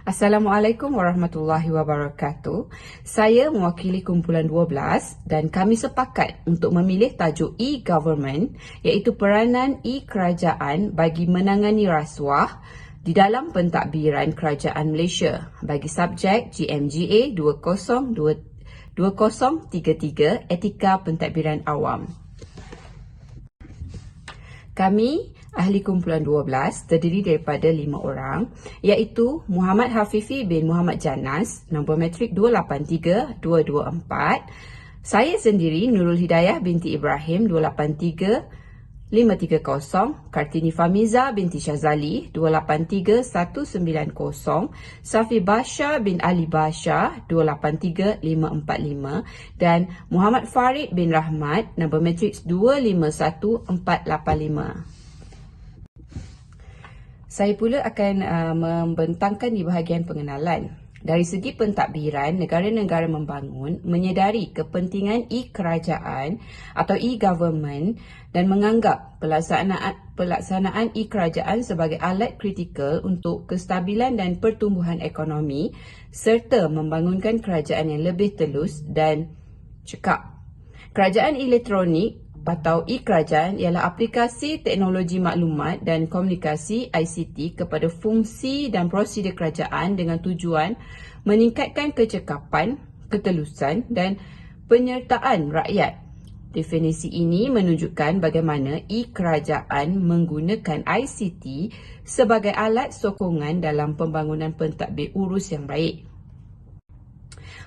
Assalamualaikum warahmatullahi wabarakatuh. Saya mewakili kumpulan 12 dan kami sepakat untuk memilih tajuk e-government iaitu peranan e-kerajaan bagi menangani rasuah di dalam pentadbiran kerajaan Malaysia bagi subjek GMGA 2033 Etika Pentadbiran Awam. Kami, ahli kumpulan 12, terdiri daripada 5 orang iaitu Muhammad Hafifi bin Muhammad Janas, nombor matrik 283224. Saya sendiri Nurul Hidayah binti Ibrahim 283530, Kartini Famiza binti Syazali 283190, Safi Basha bin Ali Basha 283545 dan Muhammad Farid bin Rahmat nombor matriks 251485. Saya pula akan membentangkan di bahagian pengenalan. Dari segi pentadbiran, negara-negara membangun menyedari kepentingan e-kerajaan atau e-government dan menganggap pelaksanaan e-kerajaan sebagai alat kritikal untuk kestabilan dan pertumbuhan ekonomi serta membangunkan kerajaan yang lebih telus dan cekap. Kerajaan elektronik atau e-kerajaan ialah aplikasi teknologi maklumat dan komunikasi ICT kepada fungsi dan prosedur kerajaan dengan tujuan meningkatkan kecekapan, ketelusan dan penyertaan rakyat. Definisi ini menunjukkan bagaimana e-kerajaan menggunakan ICT sebagai alat sokongan dalam pembangunan pentadbir urus yang baik.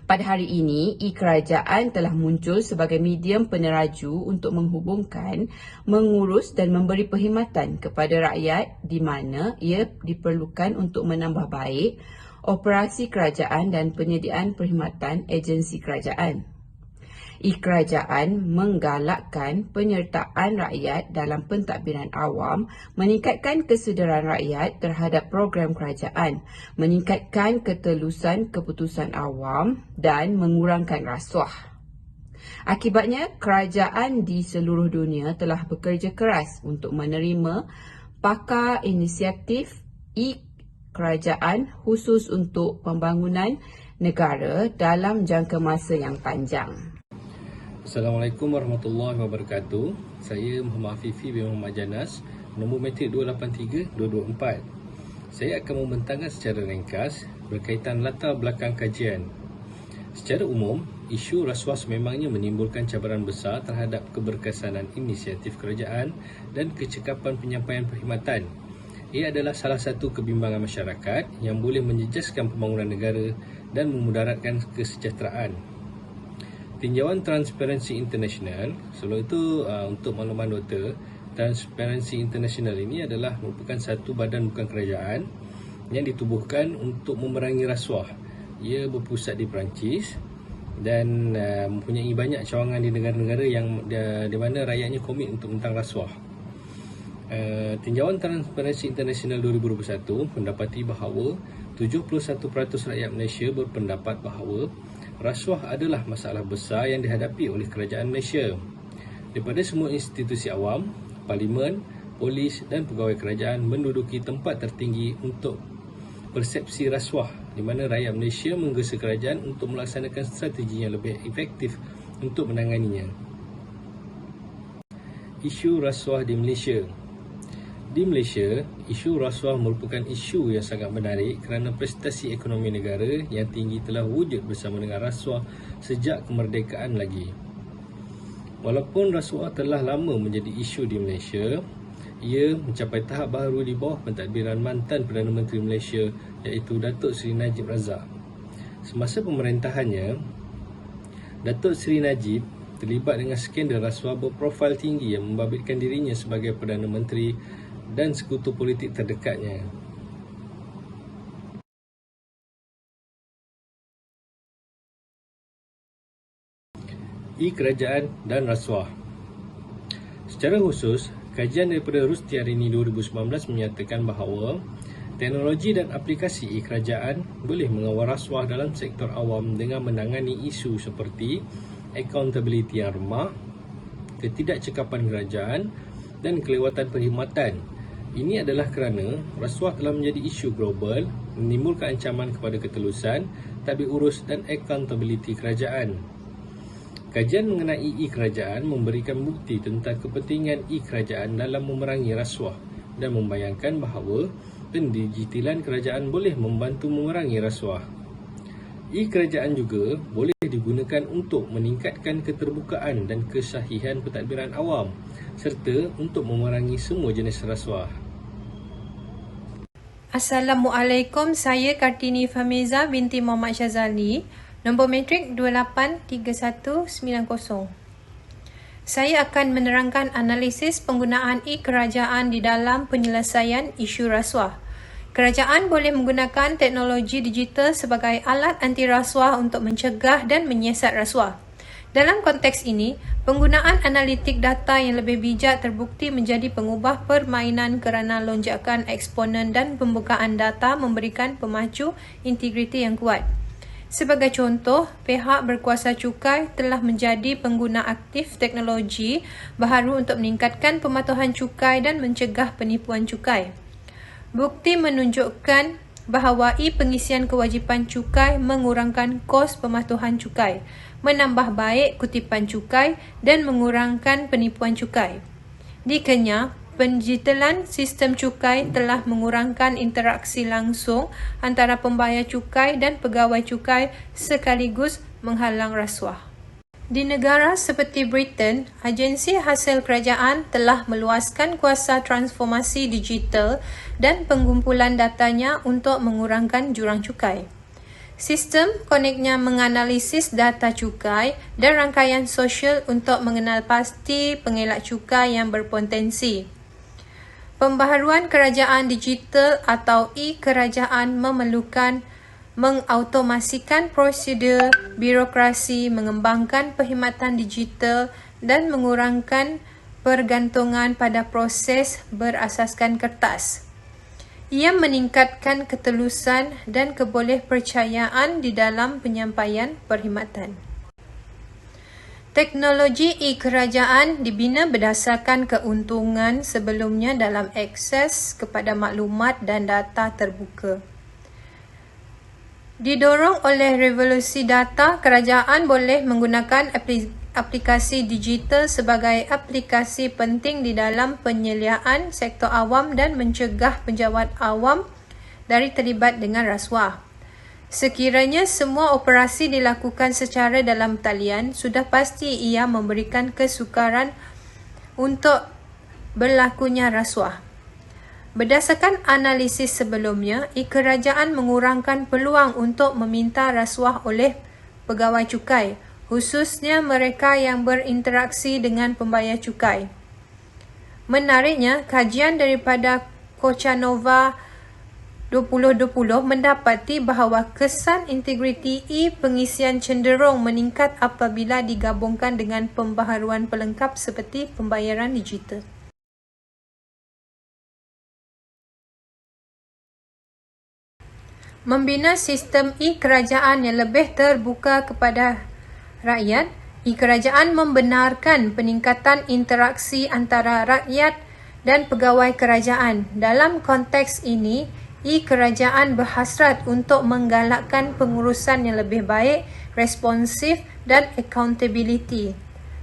Pada hari ini, e-kerajaan telah muncul sebagai medium peneraju untuk menghubungkan, mengurus dan memberi perkhidmatan kepada rakyat di mana ia diperlukan untuk menambah baik operasi kerajaan dan penyediaan perkhidmatan agensi kerajaan. E-kerajaan menggalakkan penyertaan rakyat dalam pentadbiran awam, meningkatkan kesedaran rakyat terhadap program kerajaan, meningkatkan ketelusan keputusan awam dan mengurangkan rasuah. Akibatnya, kerajaan di seluruh dunia telah bekerja keras untuk menerima pakar inisiatif e-kerajaan khusus untuk pembangunan negara dalam jangka masa yang panjang. Assalamualaikum warahmatullahi wabarakatuh. Saya Muhammad Hafifi bin Muhammad Janas, nombor matrik 283224. Saya akan membentangkan secara ringkas berkaitan latar belakang kajian. Secara umum, isu rasuah sememangnya menimbulkan cabaran besar terhadap keberkesanan inisiatif kerajaan dan kecekapan penyampaian perkhidmatan. Ia adalah salah satu kebimbangan masyarakat yang boleh menjejaskan pembangunan negara dan memudaratkan kesejahteraan. Tinjauan Transparency International, sebelum itu untuk makluman doktor, Transparency International ini adalah merupakan satu badan bukan kerajaan yang ditubuhkan untuk memerangi rasuah. Ia berpusat di Perancis dan mempunyai banyak cawangan di negara-negara yang di mana rakyatnya komit untuk mentang rasuah. Tinjauan Transparency International 2021 mendapati bahawa 71% rakyat Malaysia berpendapat bahawa rasuah adalah masalah besar yang dihadapi oleh kerajaan Malaysia. Daripada semua institusi awam, parlimen, polis dan pegawai kerajaan menduduki tempat tertinggi untuk persepsi rasuah, di mana rakyat Malaysia menggesa kerajaan untuk melaksanakan strategi yang lebih efektif untuk menanganinya. Isu rasuah di Malaysia. Di Malaysia, isu rasuah merupakan isu yang sangat menarik kerana prestasi ekonomi negara yang tinggi telah wujud bersama dengan rasuah sejak kemerdekaan lagi. Walaupun rasuah telah lama menjadi isu di Malaysia, ia mencapai tahap baru di bawah pentadbiran mantan Perdana Menteri Malaysia iaitu Datuk Seri Najib Razak. Semasa pemerintahannya, Datuk Seri Najib terlibat dengan skandal rasuah berprofil tinggi yang membabitkan dirinya sebagai Perdana Menteri dan sekutu politik terdekatnya. E-kerajaan dan rasuah. Secara khusus, kajian daripada Rustiarini 2019 menyatakan bahawa teknologi dan aplikasi e-kerajaan boleh mengawal rasuah dalam sektor awam dengan menangani isu seperti accountability yang remah, ketidakcekapan kerajaan dan kelewatan perkhidmatan Ini adalah kerana rasuah telah menjadi isu global, menimbulkan ancaman kepada ketelusan, tadbir urus dan accountability kerajaan. Kajian mengenai e-kerajaan memberikan bukti tentang kepentingan e-kerajaan dalam memerangi rasuah dan membayangkan bahawa pendigitalan kerajaan boleh membantu mengurangi rasuah. E-kerajaan juga boleh digunakan untuk meningkatkan keterbukaan dan kesahihan pentadbiran awam serta untuk memerangi semua jenis rasuah. Assalamualaikum, saya Kartini Fahmiza binti Muhammad Syazali, nombor matrik 283190. Saya akan menerangkan analisis penggunaan e-kerajaan di dalam penyelesaian isu rasuah. Kerajaan boleh menggunakan teknologi digital sebagai alat anti rasuah untuk mencegah dan menyiasat rasuah. Dalam konteks ini, penggunaan analitik data yang lebih bijak terbukti menjadi pengubah permainan kerana lonjakan eksponen dan pembukaan data memberikan pemacu integriti yang kuat. Sebagai contoh, pihak berkuasa cukai telah menjadi pengguna aktif teknologi baharu untuk meningkatkan pematuhan cukai dan mencegah penipuan cukai. Bukti menunjukkan bahawa e-pengisian kewajipan cukai mengurangkan kos pematuhan cukai, menambah baik kutipan cukai dan mengurangkan penipuan cukai. Di Kenya, pendigitalan sistem cukai telah mengurangkan interaksi langsung antara pembayar cukai dan pegawai cukai sekaligus menghalang rasuah. Di negara seperti Britain, agensi hasil kerajaan telah meluaskan kuasa transformasi digital dan pengumpulan datanya untuk mengurangkan jurang cukai. Sistem koneknya menganalisis data cukai dan rangkaian sosial untuk mengenal pasti pengelak cukai yang berpotensi. Pembaharuan kerajaan digital atau e-kerajaan memerlukan mengautomasikan prosedur birokrasi, mengembangkan perkhidmatan digital dan mengurangkan pergantungan pada proses berasaskan kertas. Ia meningkatkan ketelusan dan kebolehpercayaan di dalam penyampaian perkhidmatan. Teknologi e-kerajaan dibina berdasarkan keuntungan sebelumnya dalam akses kepada maklumat dan data terbuka. Didorong oleh revolusi data, kerajaan boleh menggunakan aplikasi digital sebagai aplikasi penting di dalam penyeliaan sektor awam dan mencegah penjawat awam dari terlibat dengan rasuah. Sekiranya semua operasi dilakukan secara dalam talian, sudah pasti ia memberikan kesukaran untuk berlakunya rasuah. Berdasarkan analisis sebelumnya, e-kerajaan mengurangkan peluang untuk meminta rasuah oleh pegawai cukai, khususnya mereka yang berinteraksi dengan pembayar cukai. Menariknya, kajian daripada Kochanova 2020 mendapati bahawa kesan integriti e-pengisian cenderung meningkat apabila digabungkan dengan pembaharuan pelengkap seperti pembayaran digital. Membina sistem e-kerajaan yang lebih terbuka kepada rakyat, e-kerajaan membenarkan peningkatan interaksi antara rakyat dan pegawai kerajaan. Dalam konteks ini, e-kerajaan berhasrat untuk menggalakkan pengurusan yang lebih baik, responsif dan accountability.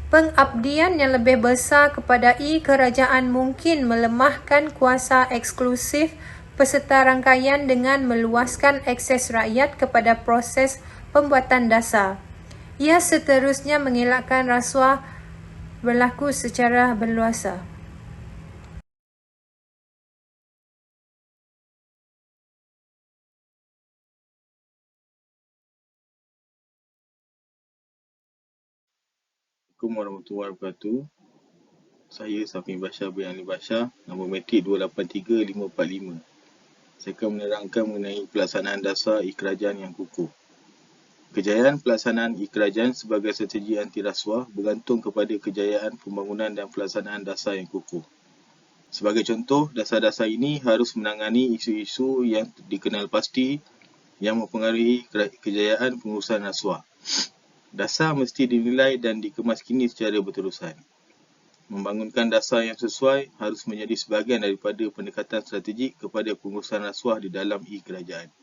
Pengabdian yang lebih besar kepada e-kerajaan mungkin melemahkan kuasa eksklusif peserta rangkaian dengan meluaskan akses rakyat kepada proses pembuatan dasar. Ia seterusnya mengelakkan rasuah berlaku secara berluasa. Assalamualaikum warahmatullahi wabarakatuh. Saya Safi Bashar bin Ali Bashar, nombor matrik 283545. Saya akan menerangkan mengenai pelaksanaan dasar e-kerajaan yang kukuh. Kejayaan pelaksanaan e-kerajaan sebagai strategi anti rasuah bergantung kepada kejayaan pembangunan dan pelaksanaan dasar yang kukuh. Sebagai contoh, dasar-dasar ini harus menangani isu-isu yang dikenal pasti yang mempengaruhi kejayaan pengurusan rasuah. Dasar mesti dinilai dan dikemaskini secara berterusan. Membangunkan dasar yang sesuai harus menjadi sebahagian daripada pendekatan strategik kepada pengurusan rasuah di dalam e-kerajaan.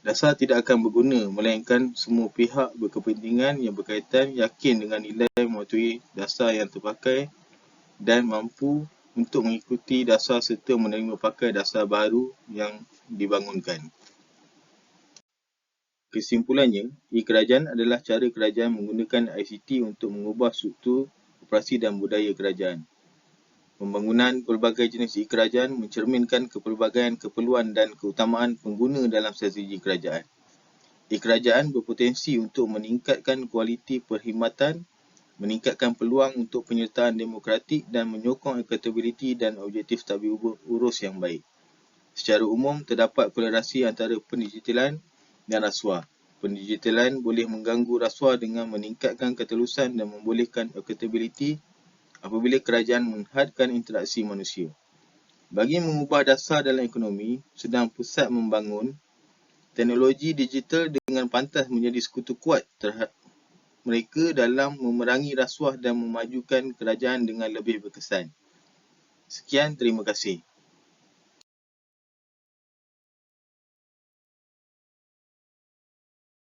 Dasar tidak akan berguna melainkan semua pihak berkepentingan yang berkaitan yakin dengan nilai mematuhi dasar yang terpakai dan mampu untuk mengikuti dasar serta menerima pakai dasar baru yang dibangunkan. Kesimpulannya, e-kerajaan adalah cara kerajaan menggunakan ICT untuk mengubah struktur operasi dan budaya kerajaan. Pembangunan pelbagai jenis e-kerajaan mencerminkan kepelbagaian keperluan dan keutamaan pengguna dalam strategi kerajaan. E-kerajaan berpotensi untuk meningkatkan kualiti perkhidmatan, meningkatkan peluang untuk penyertaan demokratik dan menyokong accountability dan objektif tabir urus yang baik. Secara umum, terdapat kolerasi antara pendigitalan dan rasuah. Pendigitalan boleh mengganggu rasuah dengan meningkatkan ketelusan dan membolehkan accountability apabila kerajaan menghadkan interaksi manusia. Bagi mengubah dasar dalam ekonomi sedang pusat membangun, teknologi digital dengan pantas menjadi sekutu kuat terhadap mereka dalam memerangi rasuah dan memajukan kerajaan dengan lebih berkesan. Sekian, terima kasih.